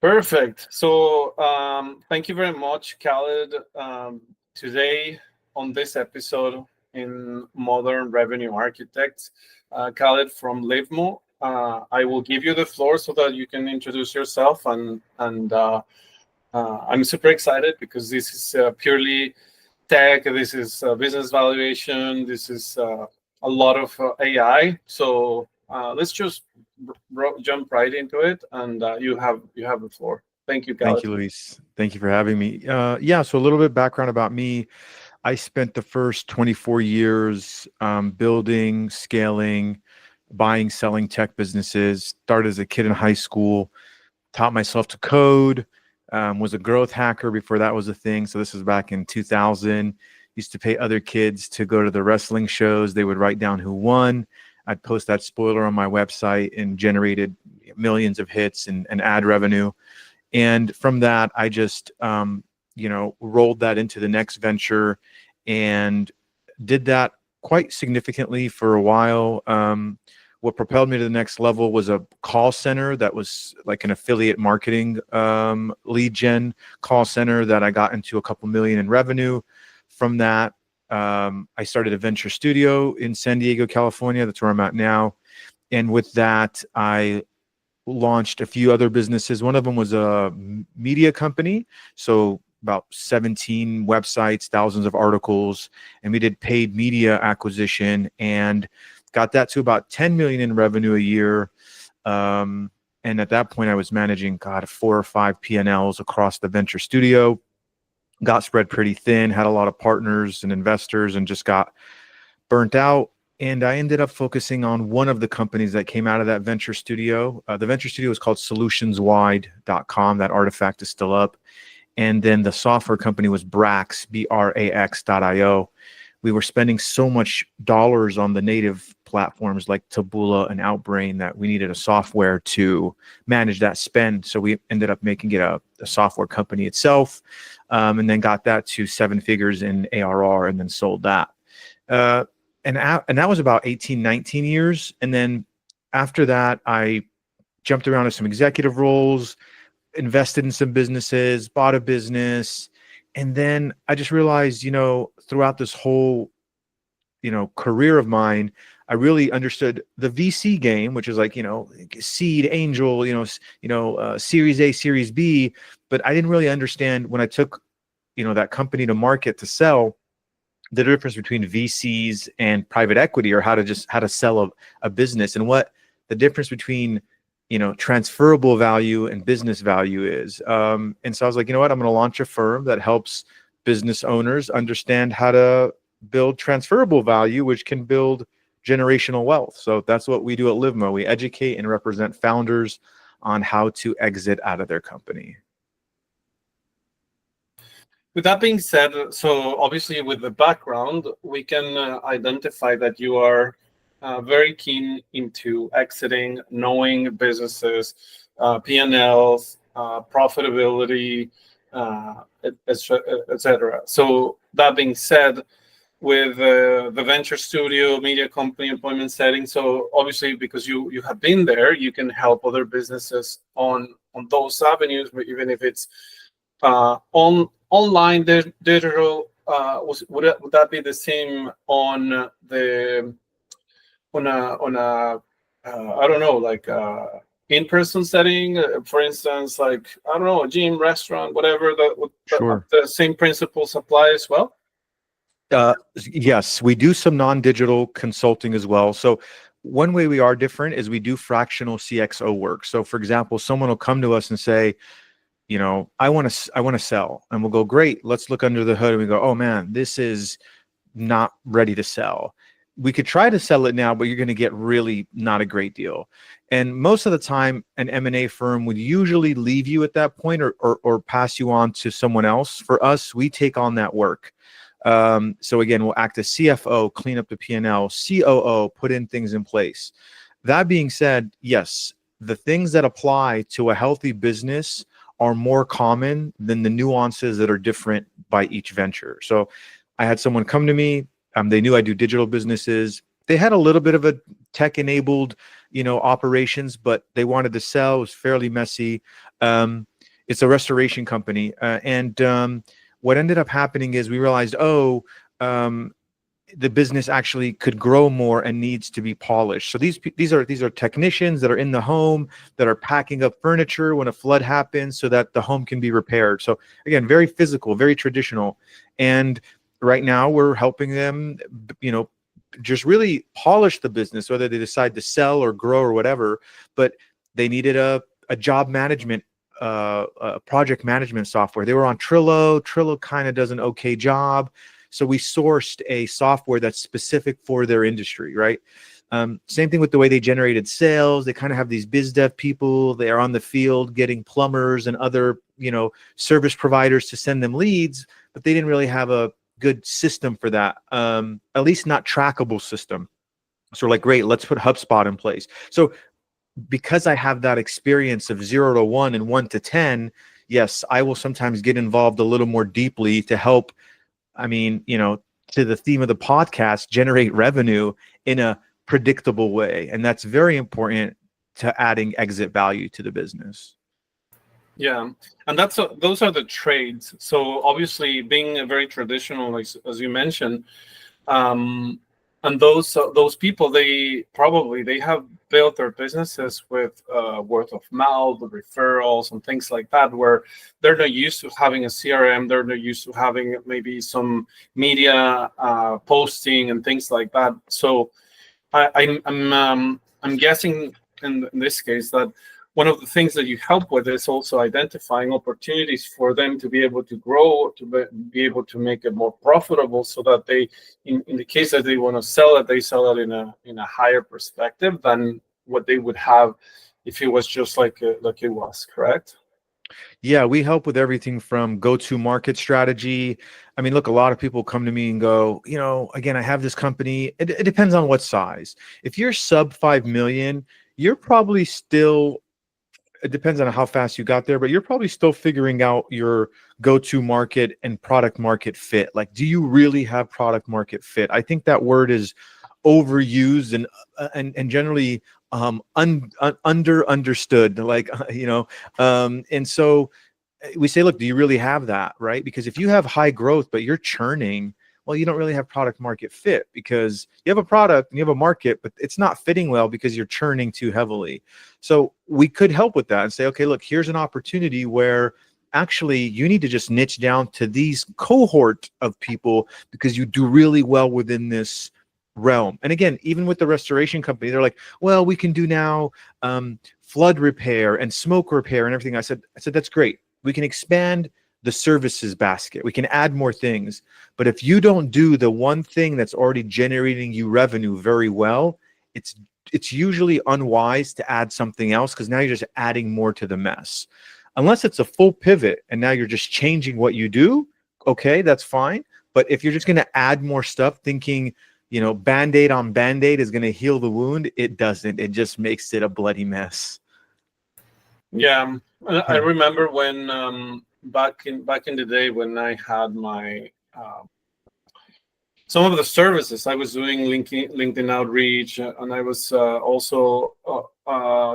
Perfect. So thank you very much, Khaled. Today on this episode in Modern Revenue Architects, Khaled from Livmo. I will give you the floor so that you can introduce yourself, and I'm super excited because this is purely tech. This is business valuation. This is a lot of AI. So let's just jump right into it, and you have the floor. Thank you, Thank Khaled. you, Luis. Thank you for having me. Yeah, so a little bit background about me. I spent the first 24 years building, scaling, buying, selling tech businesses. Started as a kid in high school, taught myself to code, was a growth hacker before that was a thing. So this was back in 2000. Used to pay other kids to go to the wrestling shows. They would write down who won. I'd post that spoiler on my website and generated millions of hits and ad revenue. And from that, I just, rolled that into the next venture and did that quite significantly for a while. What propelled me to the next level was a call center that was like an affiliate marketing lead gen call center that I got into a couple million in revenue. From that, I started a venture studio in San Diego, California. That's where I'm at now. And with that, I launched a few other businesses. One of them was a media company. So about 17 websites, thousands of articles, and we did paid media acquisition and got that to about 10 million in revenue a year. And at that point I was managing, 4 or 5 P&Ls across the venture studio, got spread pretty thin, had a lot of partners and investors, and just got burnt out. And I ended up focusing on one of the companies that came out of that venture studio. The venture studio was called solutionswide.com. That artifact is still up. And then the software company was Brax, BRAX.io. We were spending so much dollars on the native platforms like Taboola and Outbrain that we needed a software to manage that spend. So we ended up making it a software company itself, and then got that to 7 figures in ARR and then sold that. And that was about 18, 19 years. And then after that, I jumped around to some executive roles, invested in some businesses, bought a business. And then I just realized, throughout this whole, career of mine, I really understood the VC game, which is like, seed, angel, Series A, Series B. But I didn't really understand when I took, that company to market to sell, the difference between VCs and private equity, or how to sell a business, and what the difference between, transferable value and business value is. And so I was like, you know what, I'm going to launch a firm that helps business owners understand how to build transferable value, which can build generational wealth. So that's what we do at Livmo. We educate and represent founders on how to exit out of their company. With that being said, so obviously with the background, we can identify that you are very keen into exiting, knowing businesses, P&Ls, profitability, etc. So that being said, with the venture studio, media company, employment setting, so obviously because you have been there, you can help other businesses on those avenues, even if it's online, digital. Would that be the same on the on a I don't know, like in-person setting, for instance, like I don't know, a gym, restaurant, whatever. Sure. The same principles apply as well. Yes, we do some non-digital consulting as well. So one way we are different is we do fractional CXO work. So for example, someone will come to us and say, I want to sell, and we'll go, great, let's look under the hood, and we go, oh man, this is not ready to sell. We could try to sell it now, but you're going to get really not a great deal. And most of the time, an M&A firm would usually leave you at that point, or pass you on to someone else. For us, we take on that work. So again, we'll act as CFO, clean up the P&L, COO, put in things in place. That being said, yes, the things that apply to a healthy business are more common than the nuances that are different by each venture. So I had someone come to me, they knew I do digital businesses. They had a little bit of a tech-enabled operations, but they wanted to sell. It was fairly messy. It's a restoration company. And what ended up happening is we realized, um, the business actually could grow more and needs to be polished. So these are technicians that are in the home that are packing up furniture when a flood happens so that the home can be repaired. So again, very physical, very traditional. And right now we're helping them, just really polish the business, whether they decide to sell or grow or whatever. But they needed a job management, a project management software. They were on Trello. Trello kind of does an okay job. So we sourced a software that's specific for their industry, right? Same thing with the way they generated sales. They kind of have these biz dev people. They are on the field getting plumbers and other, service providers to send them leads, but they didn't really have a good system for that, at least not trackable system. So we're like, great, let's put HubSpot in place. So because I have that experience of 0 to 1 and 1 to 10, yes, I will sometimes get involved a little more deeply to help, to the theme of the podcast, generate revenue in a predictable way. And that's very important to adding exit value to the business. Yeah, and those are the trades. So obviously, being a very traditional, like, as you mentioned, and those people, they have built their businesses with word of mouth, referrals, and things like that, where they're not used to having a CRM. They're not used to having maybe some media posting and things like that. So I'm guessing in this case that one of the things that you help with is also identifying opportunities for them to be able to grow, to be able to make it more profitable, so that they, in the case that they want to sell it, they sell it in a higher perspective than what they would have if it was just like it was. Correct? Yeah, we help with everything from go-to-market strategy. I mean, look, a lot of people come to me and go, again, I have this company. It depends on what size. If you're sub 5 million, you're probably still, it depends on how fast you got there, but you're probably still figuring out your go-to market and product market fit. Like, do you really have product market fit? I think that word is overused and generally understood. Like, and so we say, look, do you really have that, right? Because if you have high growth but you're churning, well, you don't really have product market fit, because you have a product and you have a market, but it's not fitting well because you're churning too heavily. So we could help with that and say, okay, look, here's an opportunity where actually you need to just niche down to these cohort of people because you do really well within this realm. And again, even with the restoration company, they're like, well, we can do now flood repair and smoke repair and everything. I said, that's great. We can expand the services basket. We can add more things. But if you don't do the one thing that's already generating you revenue very well, it's usually unwise to add something else, because now you're just adding more to the mess. Unless it's a full pivot and now you're just changing what you do, okay, that's fine. But if you're just going to add more stuff thinking, Band-Aid on Band-Aid is going to heal the wound, it doesn't. It just makes it a bloody mess. Yeah, I remember when back in the day when I had my some of the services I was doing, LinkedIn outreach, and I was also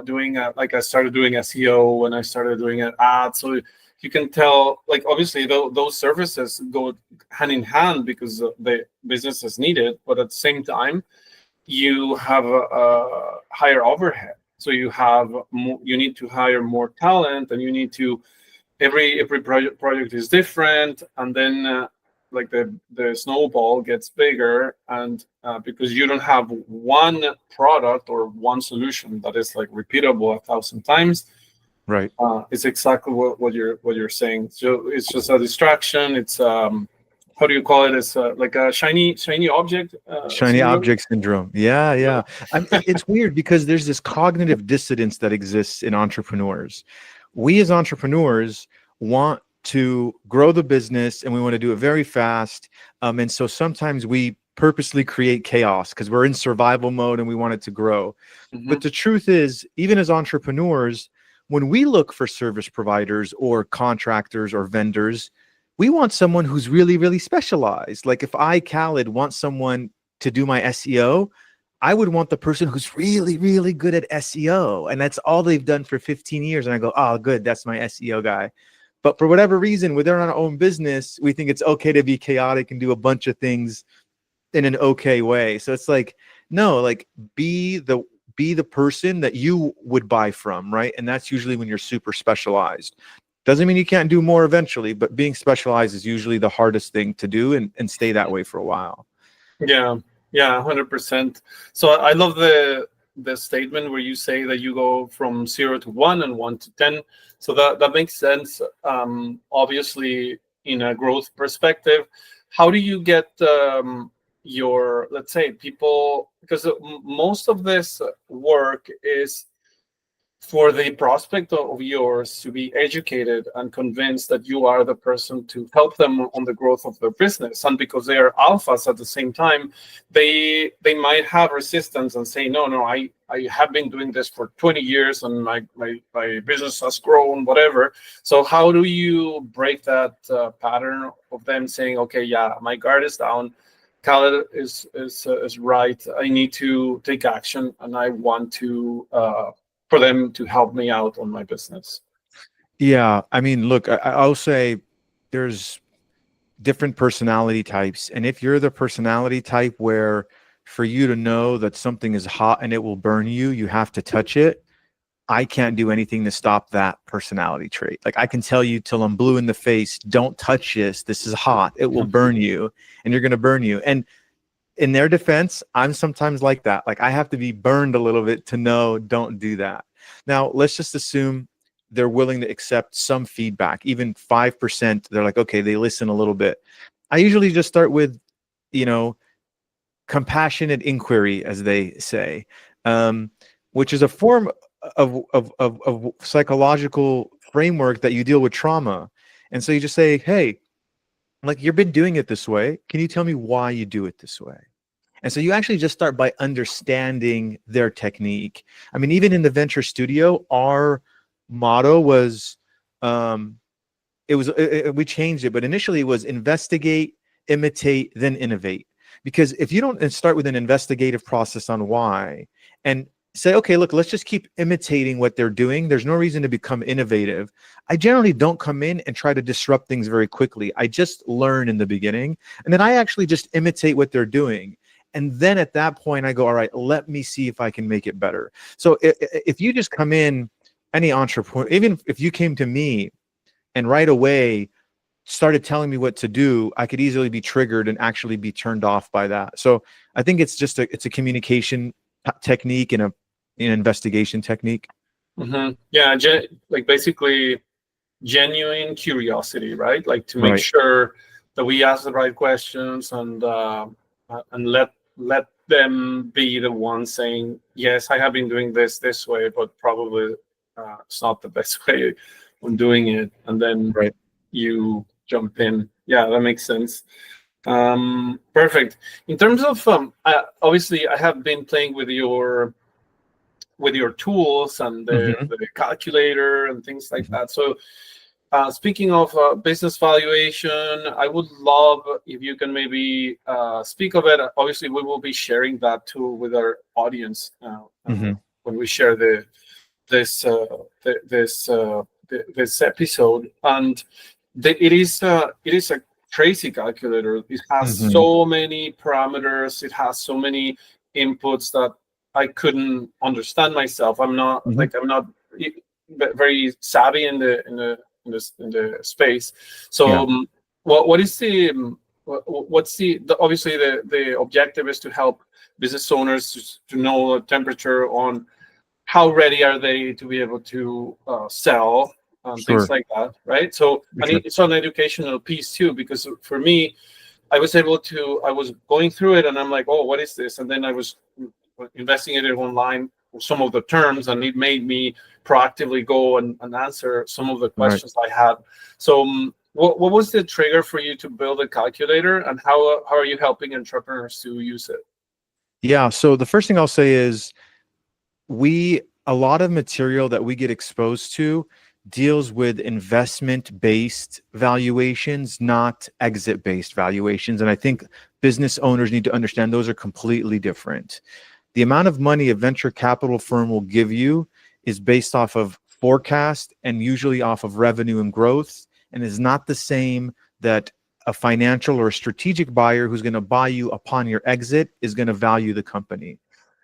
doing like I started doing SEO and I started doing an ad. So you can tell, like, obviously those services go hand in hand because the businesses need it, but at the same time you have a higher overhead. So you need to hire more talent, and you need to every project is different, and then like the snowball gets bigger, and because you don't have one product or one solution that is like repeatable 1,000 times. Right. It's exactly what you're saying. So it's just a distraction. It's how do you call it? It's like a shiny object. Shiny syndrome. object syndrome. Yeah. It's weird because there's this cognitive dissonance that exists in entrepreneurs. We as entrepreneurs want to grow the business and we want to do it very fast. And so sometimes we purposely create chaos because we're in survival mode and we want it to grow. Mm-hmm. But the truth is, even as entrepreneurs, when we look for service providers or contractors or vendors, we want someone who's really, really specialized. Like if I, Khaled, want someone to do my SEO, I would want the person who's really, really good at SEO, and that's all they've done for 15 years. And I go, oh, good, that's my SEO guy. But for whatever reason, within our own business, we think it's okay to be chaotic and do a bunch of things in an okay way. So it's like, no, like be the person that you would buy from, right? And that's usually when you're super specialized. Doesn't mean you can't do more eventually, but being specialized is usually the hardest thing to do, and stay that way for a while. Yeah, yeah, 100%. So I love the statement where you say that you go from 0 to 1 and 1 to 10. So that makes sense. Obviously, in a growth perspective, how do you get your, let's say, people, because most of this work is for the prospect of yours to be educated and convinced that you are the person to help them on the growth of their business. And because they are alphas at the same time, they might have resistance and say, no, I have been doing this for 20 years and my business has grown, whatever. So how do you break that pattern of them saying, okay, yeah, my guard is down, Khaled is right, I need to take action, and I want to for them to help me out on my business? Yeah, I mean, look, I'll say there's different personality types, and if you're the personality type where for you to know that something is hot and it will burn you, you have to touch it. I can't do anything to stop that personality trait. Like I can tell you till I'm blue in the face, don't touch this. This is hot. It will burn you, and you're going to burn you. And in their defense, I'm sometimes like that. Like I have to be burned a little bit to know, don't do that. Now, let's just assume they're willing to accept some feedback, even 5%. They're like, okay, they listen a little bit. I usually just start with, you know, compassionate inquiry, as they say, which is a form of psychological framework that you deal with trauma. And so you just say, hey, like you've been doing it this way. Can you tell me why you do it this way? And so you actually just start by understanding their technique. I mean, even in the venture studio, our motto was, we changed it, but initially it was investigate, imitate, then innovate. Because if you don't start with an investigative process on why and say, okay, look, let's just keep imitating what they're doing, there's no reason to become innovative. I generally don't come in and try to disrupt things very quickly. I just learn in the beginning, and then I actually just imitate what they're doing. And then at that point, I go, all right, let me see if I can make it better. So if you just come in, any entrepreneur, even if you came to me and right away started telling me what to do, I could easily be triggered and actually be turned off by that. So I think it's just it's a communication technique and an investigation technique. Mm-hmm. Yeah, like basically genuine curiosity, right? Like to make Right. sure that we ask the right questions and let them be the one saying, yes, I have been doing this way, but probably it's not the best way on doing it. And then Right. you jump in. Yeah, that makes sense. Perfect. In terms of obviously, I have been playing with your tools and Mm-hmm. the calculator and things like that. So speaking of business valuation, I would love if you can maybe speak of it. Obviously, we will be sharing that tool with our audience Mm-hmm. when we share this this episode. And it is a crazy calculator. It has Mm-hmm. so many parameters. It has so many inputs that I couldn't understand myself. Mm-hmm. I'm not very savvy in the space. So Yeah. what is what's obviously the objective is to help business owners to know the temperature on how ready are they to be able to sell and things Sure. like that, right? So For and sure. it's an educational piece too, because for me, I was going through it and I'm like, oh, what is this? And then I was investigating online some of the terms, and it made me proactively go and answer some of the Right. questions I had. So what was the trigger for you to build a calculator, and how are you helping entrepreneurs to use it? Yeah. So the first thing I'll say is a lot of material that we get exposed to deals with investment based valuations, not exit based valuations. And I think business owners need to understand those are completely different. The amount of money a venture capital firm will give you is based off of forecast and usually off of revenue and growth, and is not the same that a financial or a strategic buyer who's going to buy you upon your exit is going to value the company.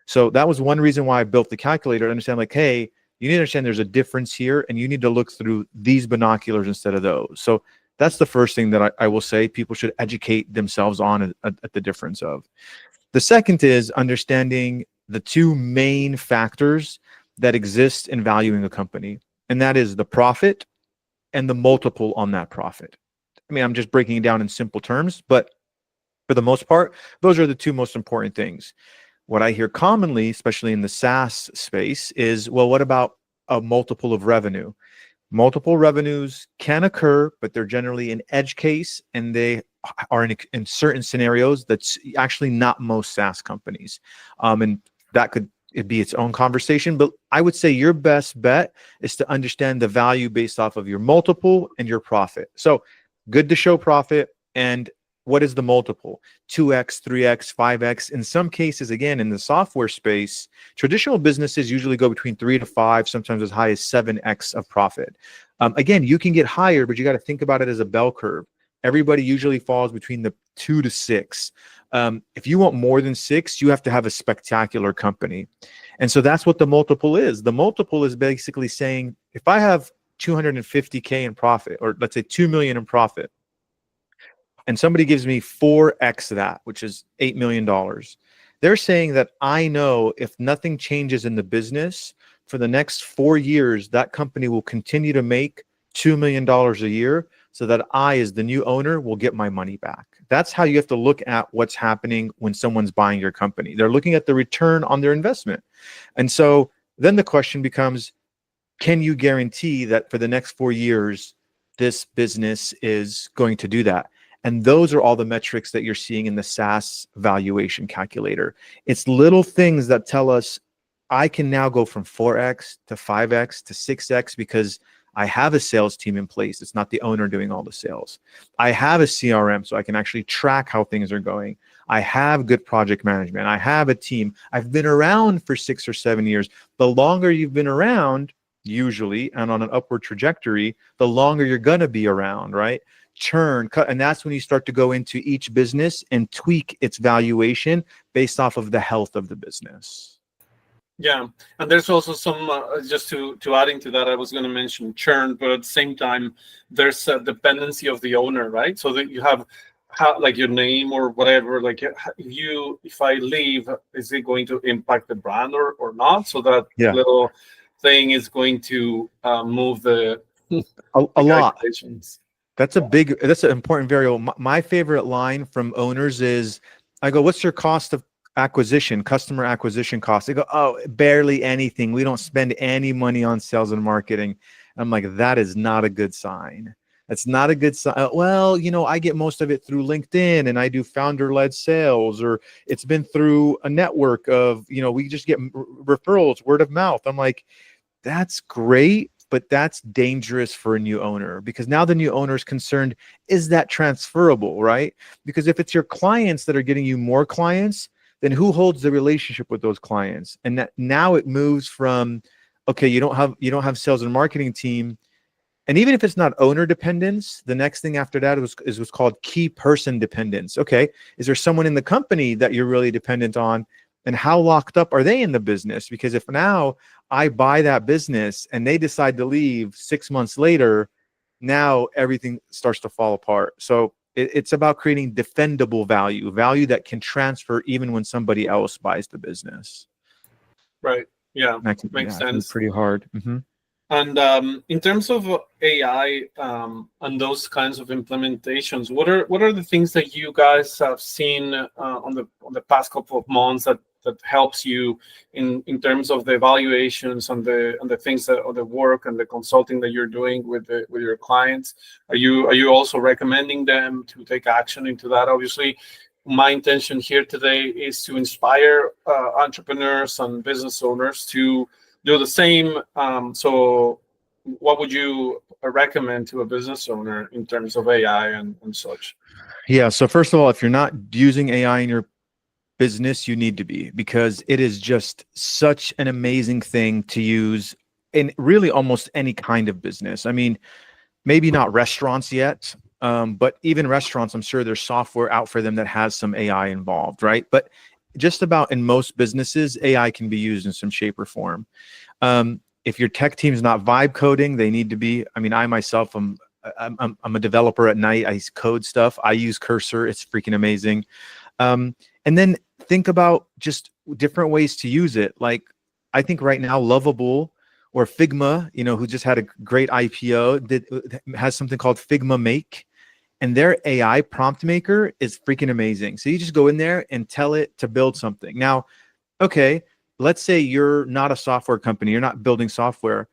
So that was one reason why I built the calculator, to understand like, hey, you need to understand there's a difference here, and you need to look through these binoculars instead of those. So that's the first thing that I will say people should educate themselves on at the difference of. The second is understanding the two main factors that exist in valuing a company, and that is the profit and the multiple on that profit. I mean, I'm just breaking it down in simple terms, but for the most part, those are the two most important things. What I hear commonly, especially in the SaaS space, is, well, what about a multiple of revenue? Multiple revenues can occur, but they're generally an edge case, and they are in certain scenarios. That's actually not most SaaS companies. And that could be its own conversation. But I would say your best bet is to understand the value based off of your multiple and your profit. So good to show profit. And what is the multiple? 2x, 3x, 5x. In some cases, again, in the software space, traditional businesses usually go between 3 to 5, sometimes as high as 7x of profit. Again, you can get higher, but you got to think about it as a bell curve. Everybody usually falls between the 2 to 6. If you want more than 6, you have to have a spectacular company. And so that's what the multiple is. The multiple is basically saying, if I have 250K in profit, or let's say 2 million in profit, and somebody gives me 4x that, which is $8 million, they're saying that I know if nothing changes in the business for the next 4 years, that company will continue to make $2 million a year, so that I, as the new owner, will get my money back. That's how you have to look at what's happening when someone's buying your company. They're looking at the return on their investment. And so then the question becomes, can you guarantee that for the next 4 years, this business is going to do that? And those are all the metrics that you're seeing in the SaaS valuation calculator. It's little things that tell us I can now go from 4x to 5x to 6x because I have a sales team in place. It's not the owner doing all the sales. I have a CRM, so I can actually track how things are going. I have good project management. I have a team. I've been around for 6 or 7 years. The longer you've been around, usually, and on an upward trajectory, the longer you're going to be around, right? Churn, cut, and that's when you start to go into each business and tweak its valuation based off of the health of the business. Yeah, and there's also some just to adding to that, I was going to mention churn, but at the same time, there's a dependency of the owner, right? So that you have like your name or whatever, like if I leave, is it going to impact the brand or not? So that little thing is going to move the a lot. calculations. That's an important variable. My favorite line from owners is, I go, what's your cost of acquisition, customer acquisition cost? They go, oh, barely anything. We don't spend any money on sales and marketing. I'm like, that is not a good sign. That's not a good sign. Well, I get most of it through LinkedIn, and I do founder-led sales, or it's been through a network of, we just get referrals, word of mouth. I'm like, that's great, but that's dangerous for a new owner, because now the new owner is concerned, is that transferable, right? Because if it's your clients that are getting you more clients, then who holds the relationship with those clients? And that now it moves from, okay, you don't have sales and marketing team. And even if it's not owner dependence, the next thing after that is what's called key person dependence. Okay, is there someone in the company that you're really dependent on? And how locked up are they in the business? Because if now I buy that business and they decide to leave 6 months later, now everything starts to fall apart. So it's about creating defendable value that can transfer even when somebody else buys the business. Right. Yeah. Makes sense. Pretty hard. Mm-hmm. And in terms of AI and those kinds of implementations, what are the things that you guys have seen on the past couple of months that helps you in terms of the evaluations and the things that, or the work and the consulting that you're doing with your clients? Are you also recommending them to take action into that? Obviously, my intention here today is to inspire entrepreneurs and business owners to do the same. So what would you recommend to a business owner in terms of AI and such? Yeah. So first of all, if you're not using AI in your business you need to be, because it is just such an amazing thing to use in really almost any kind of business. I mean, maybe not restaurants yet, but even restaurants, I'm sure there's software out for them that has some AI involved, right? But just about in most businesses, AI can be used in some shape or form. If your tech team is not vibe coding, they need to be. I mean, I myself I'm a developer at night. I code stuff. I use Cursor. It's freaking amazing. And then think about just different ways to use it. Like, I think right now, Lovable or Figma, who just had a great IPO, has something called Figma Make, and their AI prompt maker is freaking amazing. So you just go in there and tell it to build something. Now, okay, let's say you're not a software company, you're not building software,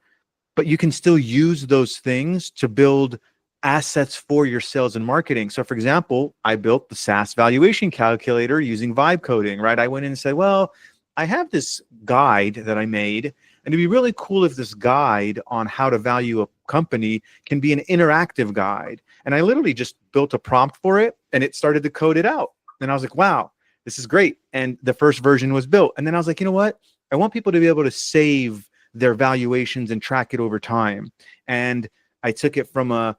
but you can still use those things to build assets for your sales and marketing. So for example, I built the SaaS valuation calculator using vibe coding, right? I went in and said, well, I have this guide that I made, and it'd be really cool if this guide on how to value a company can be an interactive guide. And I literally just built a prompt for it, and it started to code it out. And I was like, wow, this is great. And the first version was built. And then I was like, you know what? I want people to be able to save their valuations and track it over time. And I took it from a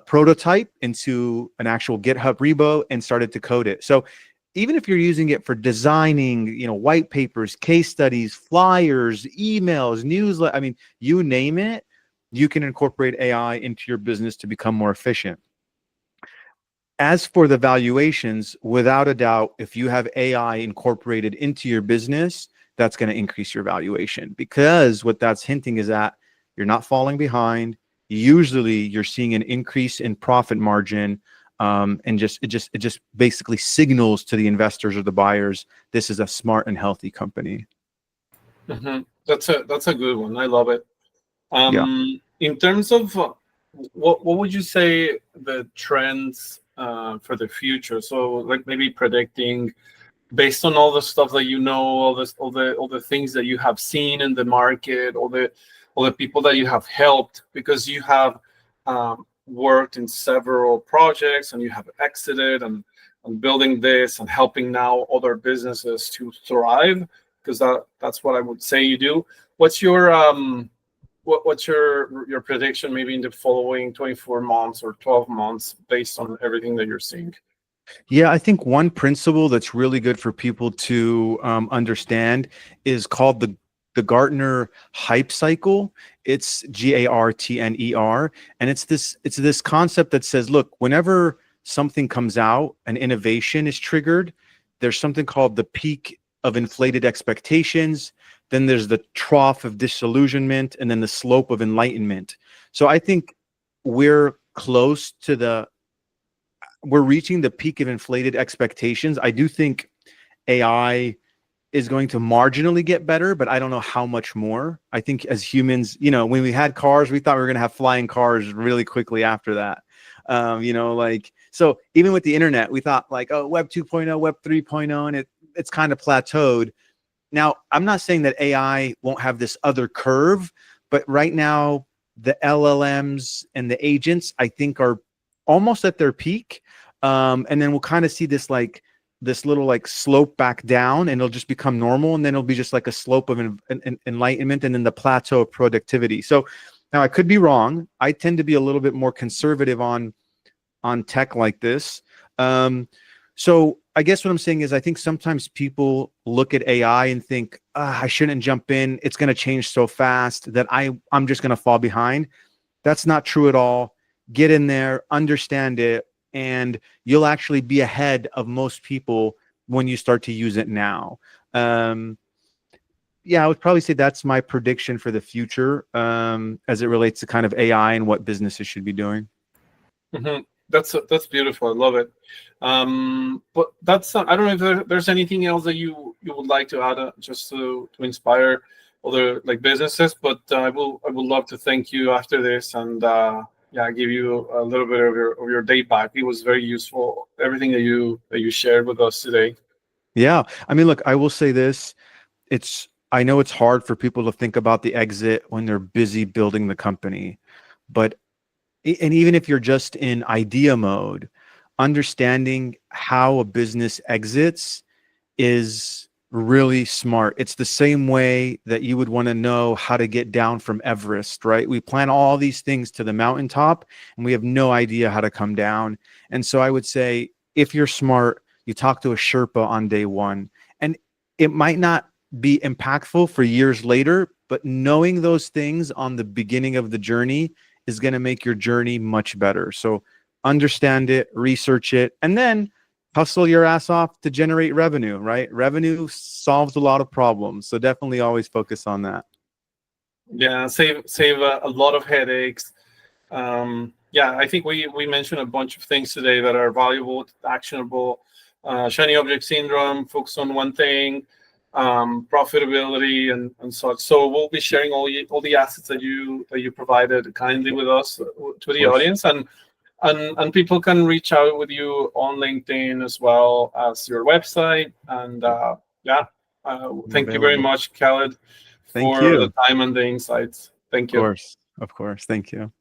prototype into an actual GitHub repo and started to code it. So even if you're using it for designing, white papers, case studies, flyers, emails, newsletter, I mean, you name it, you can incorporate AI into your business to become more efficient. As for the valuations, without a doubt, if you have AI incorporated into your business, that's going to increase your valuation, because what that's hinting is that you're not falling behind. Usually you're seeing an increase in profit margin, and it just basically signals to the investors or the buyers, this is a smart and healthy company. Mm-hmm. That's a good one. I love it. Yeah. In terms of what would you say the trends for the future? So like maybe predicting based on all the stuff that all the things that you have seen in the market, all the people that you have helped, because you have worked in several projects and you have exited and building this and helping now other businesses to thrive, because that's what I would say you do. What's your what's your prediction maybe in the following 24 months or 12 months based on everything that you're seeing? Yeah, I think one principle that's really good for people to understand is called the Gartner hype cycle. It's Gartner, and it's this concept that says, look, whenever something comes out, an innovation is triggered, there's something called the peak of inflated expectations, then there's the trough of disillusionment, and then the slope of enlightenment. So I think we're close to we're reaching the peak of inflated expectations. I do think AI is going to marginally get better, but I don't know how much more. I think as humans, when we had cars, we thought we were going to have flying cars really quickly after that. So even with the internet, we thought like, oh, Web 2.0, Web 3.0, and it's kind of plateaued. Now, I'm not saying that AI won't have this other curve, but right now the LLMs and the agents, I think, are almost at their peak. And then we'll kind of see this little slope back down, and it'll just become normal. And then it'll be just like a slope of enlightenment, and then the plateau of productivity. So now I could be wrong. I tend to be a little bit more conservative on tech like this. So I guess what I'm saying is I think sometimes people look at AI and think, I shouldn't jump in. It's going to change so fast that I'm just going to fall behind. That's not true at all. Get in there, understand it, and you'll actually be ahead of most people when you start to use it now. Yeah, I would probably say that's my prediction for the future as it relates to kind of AI and what businesses should be doing. Mm-hmm. That's beautiful. I love it. But that's I don't know if there's anything else that you would like to add just to inspire other businesses. But I would love to thank you after this and give you a little bit of your day back. It was very useful, everything that you shared with us today. Yeah, I mean, look, I will say this: I know it's hard for people to think about the exit when they're busy building the company, and even if you're just in idea mode, understanding how a business exits is really smart. It's the same way that you would want to know how to get down from Everest, right? We plan all these things to the mountaintop and we have no idea how to come down. And so I would say, if you're smart, you talk to a Sherpa on day one, and it might not be impactful for years later, but knowing those things on the beginning of the journey is going to make your journey much better. So understand it, research it, and then hustle your ass off to generate revenue, right? Revenue solves a lot of problems. So definitely always focus on that. Yeah, save a lot of headaches. Yeah, I think we mentioned a bunch of things today that are valuable, actionable. Shiny object syndrome, focus on one thing, profitability and such. So we'll be sharing all the assets that you provided kindly with us to the audience, and people can reach out with you on LinkedIn as well as your website. And yeah, thank you very much, Khaled, Thank for you. the time and the insights. Thank you. Of course. Thank you.